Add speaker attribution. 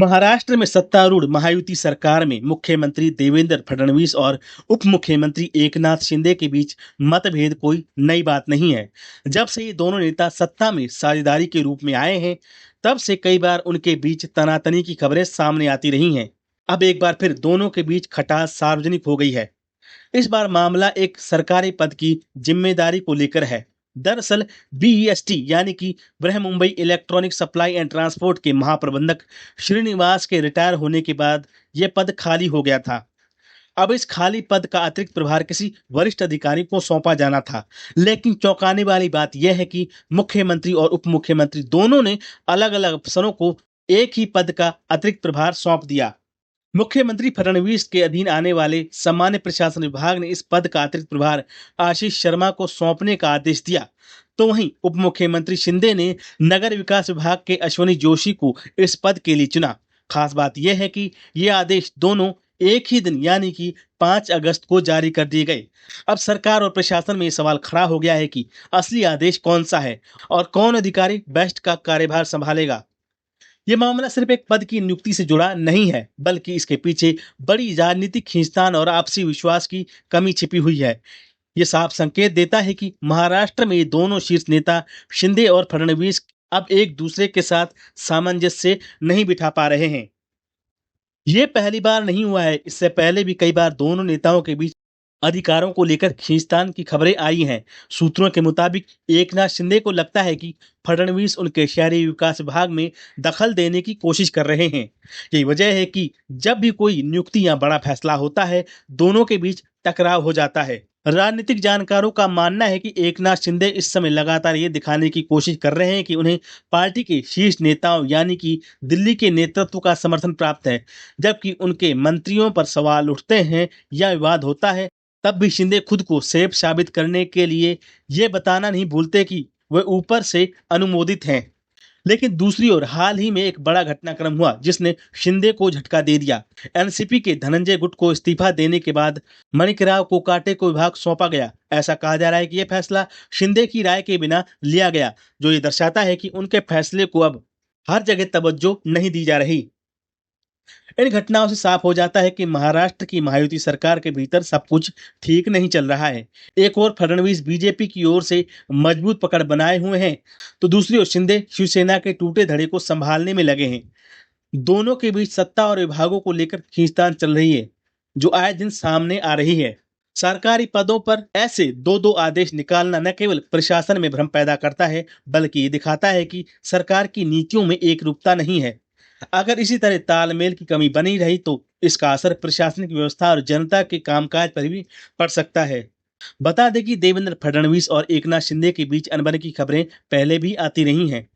Speaker 1: महाराष्ट्र में सत्तारूढ़ महायुति सरकार में मुख्यमंत्री देवेंद्र फडणवीस और उप मुख्यमंत्री एकनाथ शिंदे के बीच मतभेद कोई नई बात नहीं है। जब से ये दोनों नेता सत्ता में साझेदारी के रूप में आए हैं, तब से कई बार उनके बीच तनातनी की खबरें सामने आती रही हैं। अब एक बार फिर दोनों के बीच खटास सार्वजनिक हो गई है। इस बार मामला एक सरकारी पद की जिम्मेदारी को लेकर है। दरअसल बीईएसटी यानी कि Brihanmumbai electronic supply and transport के महाप्रबंधक श्रीनिवास के रिटायर होने के बाद यह पद खाली हो गया था। अब इस खाली पद का अतिरिक्त प्रभार किसी वरिष्ठ अधिकारी को सौंपा जाना था, लेकिन चौंकाने वाली बात यह है कि मुख्यमंत्री और उप मुख्यमंत्री दोनों ने अलग अलग अफसरों को एक ही पद का अतिरिक्त प्रभार सौंप दिया। मुख्यमंत्री फडणवीस के अधीन आने वाले सामान्य प्रशासन विभाग ने इस पद का अतिरिक्त प्रभार आशीष शर्मा को सौंपने का आदेश दिया, तो वहीं उप मुख्यमंत्री शिंदे ने नगर विकास विभाग के अश्वनी जोशी को इस पद के लिए चुना। खास बात यह है कि ये आदेश दोनों एक ही दिन यानी कि 5 अगस्त को जारी कर दिए गए। अब सरकार और प्रशासन में ये सवाल खड़ा हो गया है कि असली आदेश कौन सा है और कौन अधिकारी बेस्ट का कार्यभार संभालेगा। ये मामला सिर्फ एक पद की नियुक्ति से जुड़ा नहीं है, बल्कि इसके पीछे बड़ी राजनीतिक खींचतान और आपसी विश्वास की कमी छिपी हुई है। ये साफ संकेत देता है कि महाराष्ट्र में ये दोनों शीर्ष नेता शिंदे और फडणवीस अब एक दूसरे के साथ सामंजस्य नहीं बिठा पा रहे हैं। ये पहली बार नहीं हुआ है, इससे पहले भी कई बार दोनों नेताओं के बीच अधिकारों को लेकर खींचतान की खबरें आई हैं। सूत्रों के मुताबिक एकनाथ शिंदे को लगता है कि फडणवीस उनके शहरी विकास विभाग में दखल देने की कोशिश कर रहे हैं। यही वजह है कि जब भी कोई नियुक्ति या बड़ा फैसला होता है, दोनों के बीच टकराव हो जाता है। राजनीतिक जानकारों का मानना है कि एकनाथ शिंदे इस समय लगातार ये दिखाने की कोशिश कर रहे हैं कि उन्हें पार्टी के शीर्ष नेताओं यानी कि दिल्ली के नेतृत्व का समर्थन प्राप्त है। जबकि उनके मंत्रियों पर सवाल उठते हैं या विवाद होता है, तब भी शिंदे खुद को सेफ साबित करने के लिए ये बताना नहीं भूलते कि वे ऊपर से अनुमोदित हैं। लेकिन दूसरी ओर हाल ही में एक बड़ा घटनाक्रम हुआ जिसने शिंदे को झटका दे दिया। एनसीपी के धनंजय गुट को इस्तीफा देने के बाद माणिकराव कोकाटे को विभाग सौंपा गया। ऐसा कहा जा रहा है कि यह फैसला शिंदे की राय के बिना लिया गया, जो ये दर्शाता है कि उनके फैसले को अब हर जगह तवज्जो नहीं दी जा रही। इन घटनाओं से साफ हो जाता है कि महाराष्ट्र की महायुति सरकार के भीतर सब कुछ ठीक नहीं चल रहा है। एक ओर फडणवीस बीजेपी की ओर से मजबूत पकड़ बनाए हुए हैं, तो दूसरी ओर शिंदे शिवसेना के टूटे धड़े को संभालने में लगे हैं। दोनों के बीच सत्ता और विभागों को लेकर खींचतान चल रही है, जो आए दिन सामने आ रही है। सरकारी पदों पर ऐसे दो दो आदेश निकालना न केवल प्रशासन में भ्रम पैदा करता है, बल्कि ये दिखाता है कि सरकार की नीतियों में एकरूपता नहीं है। अगर इसी तरह तालमेल की कमी बनी रही तो इसका असर प्रशासनिक व्यवस्था और जनता के कामकाज पर भी पड़ सकता है। बता दें कि देवेंद्र फडणवीस और एकनाथ शिंदे के बीच अनबन की खबरें पहले भी आती रही हैं।